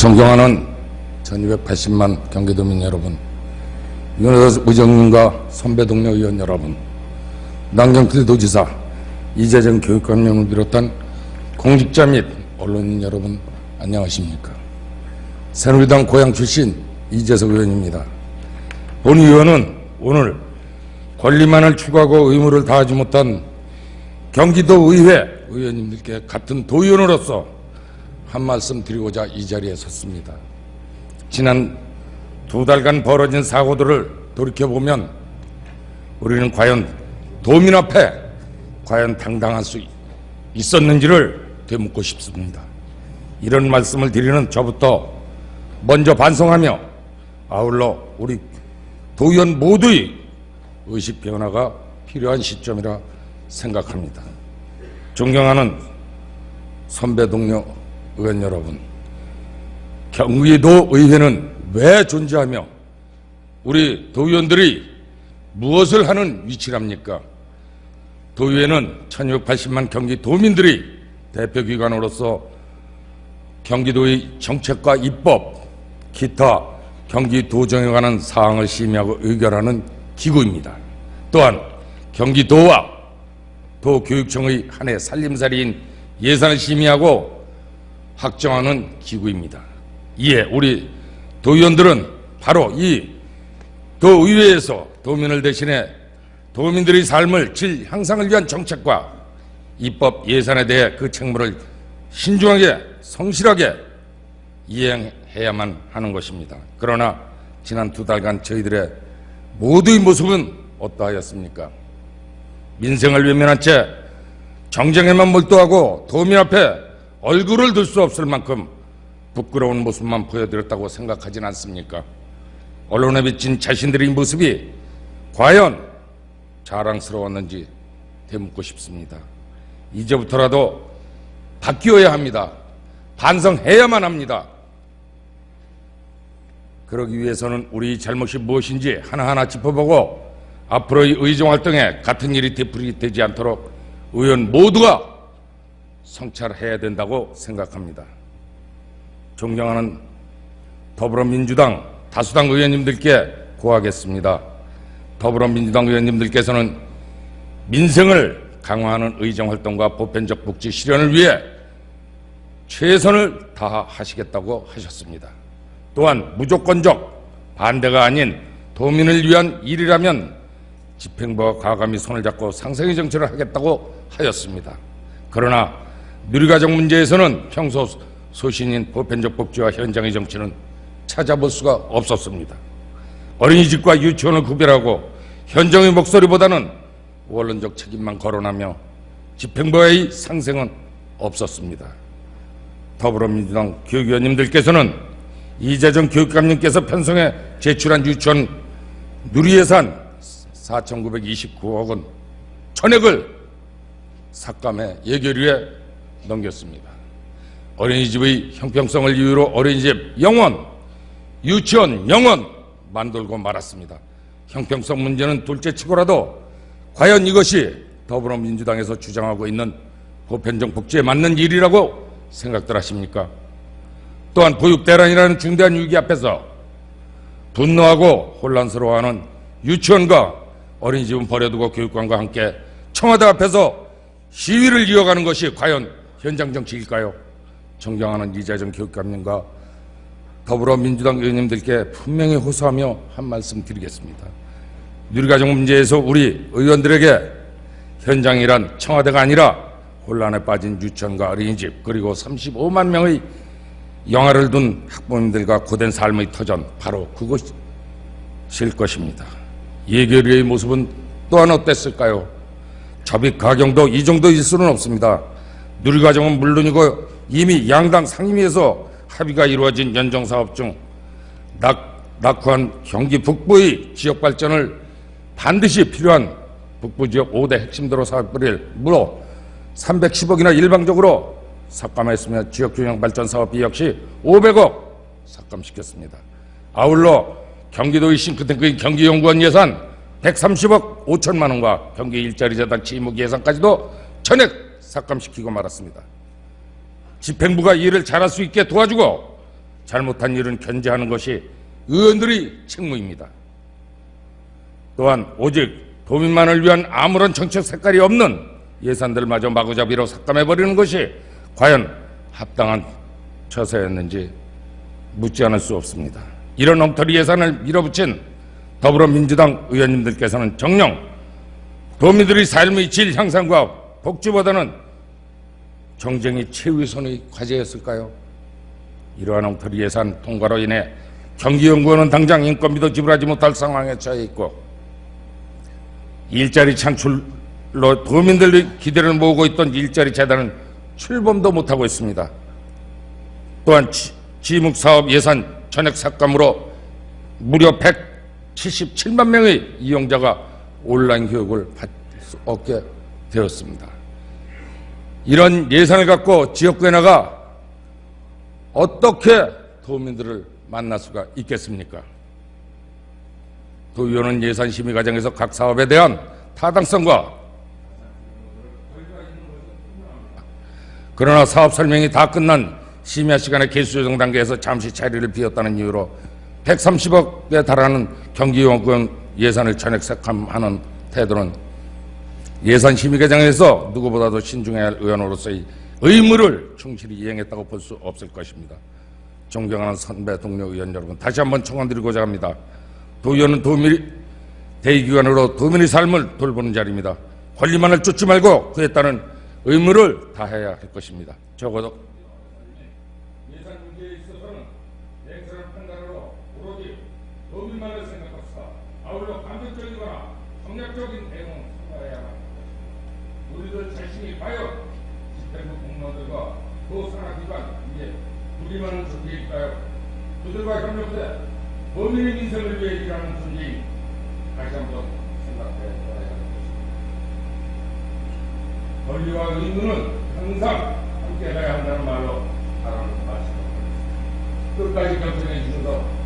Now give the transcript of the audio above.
존경하는 1280만 경기도민 여러분, 의정님과 선배 동료 의원 여러분, 남경필 도지사, 이재정 교육감님을 비롯한 공직자 및 언론인 여러분, 안녕하십니까? 새누리당 고향 출신 이재석 의원입니다. 본 의원은 오늘 권리만을 추구하고 의무를 다하지 못한 경기도의회 의원님들께 같은 도의원으로서 한 말씀 드리고자 이 자리에 섰습니다. 지난 2달간 벌어진 사고들을 돌이켜보면 우리는 과연 도민 앞에 과연 당당할 수 있었는지를 되묻고 싶습니다. 이런 말씀을 드리는 저부터 먼저 반성하며 아울러 우리 도의원 모두의 의식 변화가 필요한 시점이라 생각합니다. 존경하는 선배 동료 의원 여러분, 경기도 의회는 왜 존재하며 우리 도의원들이 무엇을 하는 위치랍니까? 도의회는 1280만 경기도민들이 대표기관으로서 경기도의 정책과 입법, 기타 경기도정에 관한 사항을 심의하고 의결하는 기구입니다. 또한 경기도와 도교육청의 한 해 살림살이인 예산을 심의하고 확정하는 기구입니다. 이에 우리 도의원들은 바로 이 도의회에서 도민을 대신해 도민들의 삶을 질 향상을 위한 정책과 입법 예산에 대해 그 책무를 신중하게 성실하게 이행해야만 하는 것입니다. 그러나 지난 2달간 저희들의 모두의 모습은 어떠하였습니까? 민생을 외면한 채 정쟁에만 몰두하고 도민 앞에 얼굴을 들 수 없을 만큼 부끄러운 모습만 보여드렸다고 생각하진 않습니까? 언론에 비친 자신들의 모습이 과연 자랑스러웠는지 되묻고 싶습니다. 이제부터라도 바뀌어야 합니다. 반성해야만 합니다. 그러기 위해서는 우리 잘못이 무엇인지 하나하나 짚어보고 앞으로의 의정활동에 같은 일이 되풀이되지 않도록 의원 모두가 성찰해야 된다고 생각합니다. 존경하는 더불어민주당 다수당 의원님들께 고하겠습니다. 더불어민주당 의원님들께서는 민생을 강화하는 의정활동과 보편적 복지 실현을 위해 최선을 다하시겠다고 하셨습니다. 또한 무조건적 반대가 아닌 도민을 위한 일이라면 집행부와 과감히 손을 잡고 상생의 정치를 하겠다고 하였습니다. 그러나 누리과정 문제에서는 평소 소신인 보편적 복지와 현장의 정치는 찾아볼 수가 없었습니다. 어린이집과 유치원을 구별하고 현장의 목소리보다는 원론적 책임만 거론하며 집행부의 상생은 없었습니다. 더불어민주당 교육위원님들께서는 이재정 교육감님께서 편성해 제출한 유치원 누리예산 4,929억 원 전액을 삭감해 예결위에 넘겼습니다. 어린이집의 형평성을 이유로 어린이집 영원, 유치원 영원 만들고 말았습니다. 형평성 문제는 둘째치고라도 과연 이것이 더불어민주당에서 주장하고 있는 보편적 복지에 맞는 일이라고 생각들 하십니까? 또한 보육대란이라는 중대한 위기 앞에서 분노하고 혼란스러워하는 유치원과 어린이집은 버려두고 교육관과 함께 청와대 앞에서 시위를 이어가는 것이 과연 현장 정치일까요? 존경하는 이재정 교육감님과 더불어민주당 의원님들께 분명히 호소하며 한 말씀 드리겠습니다. 누리과정 문제에서 우리 의원들에게 현장이란 청와대가 아니라 혼란에 빠진 유치원과 어린이집 그리고 35만 명의 영아를 둔 학부모님들과 고된 삶의 터전 바로 그것일 것입니다. 예결위의 모습은 또한 어땠을까요? 접입 가경도 이 정도일 수는 없습니다. 누리과정은 물론이고 이미 양당 상임위에서 합의가 이루어진 연정사업 중 낙후한 경기 북부의 지역 발전을 반드시 필요한 북부지역 5대 핵심도로 사업을 무려 310억이나 일방적으로 삭감했으며 지역균형 발전 사업비 역시 500억 삭감시켰습니다. 아울러 경기도의 싱크탱크인 경기연구원 예산 130억 5천만 원과 경기 일자리 재단 지목 예산까지도 전액 삭감시키고 말았습니다. 집행부가 일을 잘할 수 있게 도와주고 잘못한 일은 견제하는 것이 의원들의 책무입니다. 또한 오직 도민만을 위한 아무런 정책 색깔이 없는 예산들마저 마구잡이로 삭감해버리는 것이 과연 합당한 처사였는지 묻지 않을 수 없습니다. 이런 엉터리 예산을 밀어붙인 더불어민주당 의원님들께서는 정녕 도민들의 삶의 질 향상과 복지보다는 경쟁이 최우선의 과제였을까요? 이러한 엉터리 예산 통과로 인해 경기연구원은 당장 인건비도 지불하지 못할 상황에 처해 있고, 일자리 창출로 도민들의 기대를 모으고 있던 일자리 재단은 출범도 못하고 있습니다. 또한 지묵사업 예산 전액 삭감으로 무려 177만 명의 이용자가 온라인 교육을 받을 수 없게 되었습니다. 이런 예산을 갖고 지역구에 나가 어떻게 도민들을 만날 수가 있겠습니까? 도의원은 예산심의 과정에서 각 사업에 대한 타당성과, 그러나 사업 설명이 다 끝난 심야 시간에 개수조정 단계에서 잠시 자리를 비웠다는 이유로 130억에 달하는 경기연구원 예산을 전액 삭감하는 태도는 예산심의 과정에서 누구보다도 신중해야 할 의원으로서의 의무를 충실히 이행했다고 볼 수 없을 것입니다. 존경하는 선배 동료 의원 여러분, 다시 한번 청원드리고자 합니다. 도의원은 대의기관으로 도민의 삶을 돌보는 자리입니다. 권리만을 쫓지 말고 그에 따른 의무를 다해야 할 것입니다. 적어도 예산 문제에 있어서는 냉철한 판단으로 오로지 도민만을 생각합시다. 아울러 감정적이거나 정략적인 대응을 삼아야 합니다. 우리들 자신이 과연 집행부 공무원들과 또 산하기관 위에 우리만은 존재일까요? 그들과 협력해 도민의 민생을 위해 일하는 존재인 다시 한번 생각해 봐야 합니다. 권리와 의무는 항상 함께 가야 한다는 말로 바라는 말씀입니다. 끝까지 경청해 주셔서